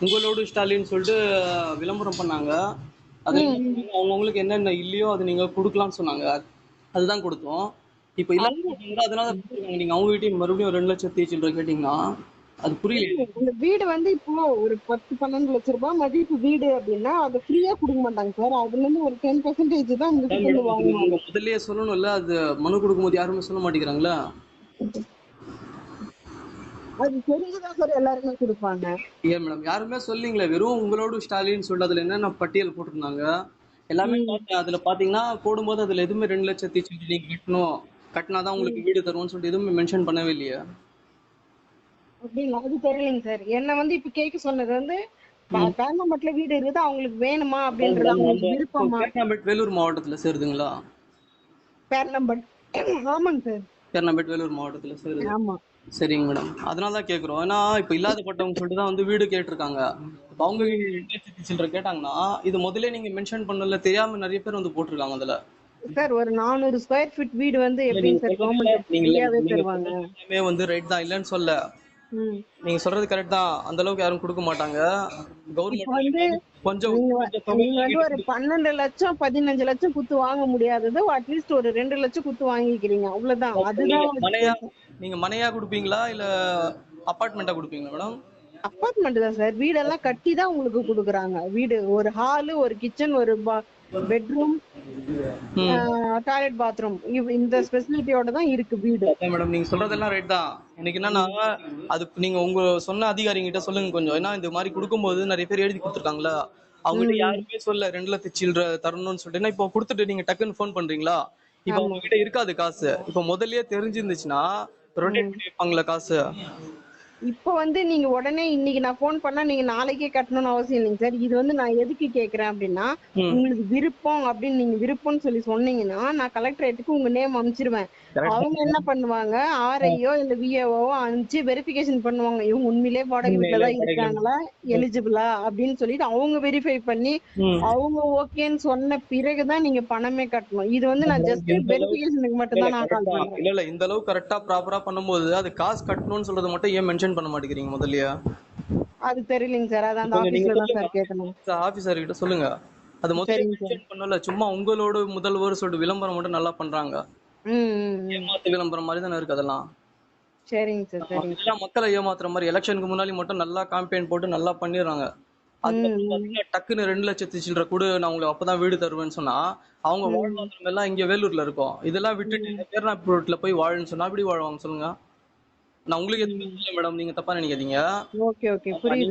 உங்களோடு ஸ்டாலின்னு சொல்லிட்டு விளம்பரம் பண்ணாங்க. அது என்ன ம். பண்ணாங்க, அவங்கவங்களுக்கு என்னென்ன இல்லையோ அது நீங்க குடுக்கலாம்னு சொன்னாங்க. அதுதான் குடுத்தோம். இப்ப இல்லாத அவங்க போட்டவங்க அதனால தான் குடுத்துருக்காங்க. நீங்க அவங்ககிட்டயும் மறுபடியும் 2,00,000 சில்லற கேட்டீங்கன்னா, அது புரியலையே. அந்த வீடு வந்து இப்போ ஒரு 10, 12 லட்ச ரூபாய் மதிப்பு வீடு அப்படின்னா அதை ஃப்ரீயா கொடுக்க மாட்டாங்க சார். அதுல இருந்து ஒரு 10% தான் அதான் உங்ககிட்ட இருந்து மேடம் அது நீங்க வாங்குவாங்க. முதல்லயே சொல்லணும்ல. அது மனு குடுக்கும்போது யாருமே சொல்ல மாட்டேங்கிறாங்கல்ல. அது தெரிஞ்சுதான் சார் எல்லாருமே கொடுப்பாங்க. ஏன் மேடம் யாருமே சொல்லீங்களே. வெறும் உங்களோடு ஸ்டாலின்னு சொல்லிட்டு அதுல என்னென்ன பட்டியல் போட்டிருந்தாங்க. எல்லாமே ம். பார்த்தேன். அதுல பாத்தீங்கன்னா போடும்போது அதுல எதுவுமே 2,00,000 சில்லற நீங்க கட்டணும். கட்டினாதான் உங்களுக்கு ம். வீடு தருவோம்னு சொல்லிட்டு எதுவுமே மென்ஷன் பண்ணவே இல்லையே. அப்படிங்களா? அது தெரியலைங்க சார். என்ன வந்து இப்ப கேட்க சொன்னது வந்து ம். பேரம்பட்டுல வீடு இருக்குது, அவங்களுக்கு வேணுமா அதான் அப்படின்றது, மேடம் அவங்களுக்கு நம்ம இப்போ விருப்பமா. பேரணாம்பேட் வேலூர் மாவட்டத்துல சேருதுங்களா? பேரம்பட் ஆமாங்க சார். பேரணாம்பேட் வேலூர் மாவட்டத்துல சேருது. ஆமா. சரிங்க மேடம். அதனால தான் கேட்குறோம். ஏன்னா இப்ப இல்லாதப்பட்டவங்க சொல்லிட்டு தான் வந்து வீடு கேட்டிருக்காங்க. இப்ப அவங்க வீடு ம். 2,00,000 சில்லற கேட்டாங்கன்னா, இது முதல்லயே நீங்க மென்ஷன் பண்ணல. தெரியாம நெறைய பேர் வந்து போட்டிருக்காங்க அதுல. சார் ஒரு 400 ஸ்கொயர் ஃபீட் வீடு வந்து இல்ல நீங்க எப்படிங்க சார் சொல்றது கவர்மெண்ட் நீங்க இல்ல ஃப்ரீயாவே நீங்க தருவாங்க? சொல்றது எல்லாமே வந்து ரைட் தான். இல்லன்னு சொல்லல. ம். நீங்க சொல்றது கரெக்ட் தான். அந்த அளவுக்கு யாரும் குடுக்க மாட்டாங்க. இப்ப கவர்மெண்ட்லயுமே வந்து வந்து கொஞ்சம் நீங்க கொஞ்சம் தொகை நீங்க வந்து வாங்கிட்டு ஒரு 12 லட்சம் 15 லட்சம் குத்து வாங்க முடியாதது அட்லீஸ்ட் ஒரு 2 லட்சம் குத்து வாங்கிக்கிறீங்க, அவ்வளவுதான். அப்ப நீங்க அதுதான் மனையா வித்தியாசம். நீங்க மனையா குடுப்பீங்களா? இல்ல அபார்ட்மெண்ட்டா குடுப்பீங்களா மேடம்? அப்பார்ட்மெண்ட் தான் சார். வீடெல்லாம் கட்டி தான் உங்களுக்கு கொடுக்குறாங்க. வீடு ஒரு ஹாலு, ஒரு கிச்சன், ஒரு பெட்ரூம், ம். டாய்லெட், பாத்ரூம், இந்த ஸ்பெசிலிட்டியோட தான் இருக்கு வீடு. அதான் மேடம் நீங்க சொல்றதெல்லாம் ரைட் தான். எனக்கு என்னன்னா, ம். அது நீங்க உங்க சொன்ன அதிகாரிகிட்ட சொல்லுங்க கொஞ்சம். ஏன்னா இந்த மாரி குடுக்கும்போது நெறைய பேர் எழுதி குடுத்துருக்காங்கல்ல. அவங்ககிட்ட ம். யாருமே சொல்லல 2,00,000 சில்லற தரணும்னு சொல்லிட்டு. ஏன்னா இப்போ குடுத்துட்டு நீங்க டக்குன்னு ஃபோன் பண்றீங்களா? இப்ப ஆமா. அவங்க கிட்ட இருக்காது காசு. இப்ப முதல்லயே தெரிஞ்சிருந்துச்சுன்னா, ரொட்டேட் ம். பண்ணி வைப்பாங்கல்ல காசு. இப்ப வந்து நீங்க உடனே இன்னைக்கு நான் போன் பண்ணா நீங்க நாளைக்கே கட்டணும்னு அவசியம் இல்லைங்க சார். இது வந்து நான் எதுக்கு கேக்குறேன் அப்படின்னா, ம். உங்களுக்கு விருப்பம் அப்படின்னு நீங்க விருப்பம்னு சொல்லி சொன்னீங்கன்னா, நான் கலெக்டரேட்டுக்கு உங்க நேம் அனுப்பிச்சிருவேன். கரெக்ட் அவங்க தான். என்ன பண்ணுவாங்க, ஆர்ஐயோ இல்ல விஏஓவோ அனுப்பிச்சு வெரிஃபிகேஷன் பண்ணுவாங்க. இவங்க உண்மையிலேயே வாடகை வீட்டுல உண்மையிலே தான் கிடைக்கும். இருக்காங்களா, எலிஜிபிளா அப்படின்னு சொல்லிட்டு அவங்க வெரிஃபை பண்ணி ம். அவங்க ஓகேன்னு சொன்ன பிறகுதான் நீங்க பணமே கட்டணும். இது வந்து நான் ஜஸ்ட் இந்த அளவுக்கு வெரிஃபிகேஷனுக்கு இல்ல மட்டும் இல்ல தான் நான் கரெக்ட் கால் தான். பண்றேன். இல்ல இல்ல இந்த அளவுக்கு கரெக்ட்டா ப்ராப்பரா பண்ணும்போது, அது காசு கட்டணும்னு சொல்றத மட்டும் ஏன் மென்ஷன் பண்ண மாட்டேங்கிறீங்க முதல்லயே? அது தெரியலைங்க சார். அது அந்த கொஞ்சம் நீங்க ஆபீஸ்ல தான் சொல்லுங்க. சார் கேட்கணும். ஆபீசர் கிட்ட சொல்லுங்க. அது முதல்லயே சரிங்க சார். மென்ஷன் பண்ணல. சும்மா உங்களோட முதல்வர் சொல்லிட்டு விளம்பரம் மட்டும் நல்லா பண்றாங்க. ம். ம். ம். ஏமாத்து விளம்பரம் மாரி தானே இருக்கு அதெல்லாம். சரிங்க சார். ஆமா. சரிங்க சார். இதெல்லாம் மக்களை ஏமாத்துற மாரி எலக்ஷனுக்கு முன்னாடி மட்டும் நல்லா காம்பெயின் போட்டு நல்லா பண்ணிடுறாங்க. ம். அதுக்கப்புறம் ம். பாத்தீங்கன்னா டக்குன்னு 2,00,000 சில்லற குடு நான் உங்களுக்கு அப்பதான் வீடு தருவேன்னு சொன்னா, அவங்க ம். வாழ்வாதாரம் எல்லாம் இங்க வேலூர்ல இருக்கும். இதெல்லாம் விட்டுட்டு ம். பேரணாம்பேட்ல போய் வாழுன்னு சொன்னா எப்படி வாழ்வாங்க சொல்லுங்க? நான் உங்களுக்கு எதுவுமே ம். சொல்லல மேடம். நீங்க தப்பா நினைக்காதீங்க. Okay, okay. ஆமா. புரியுது.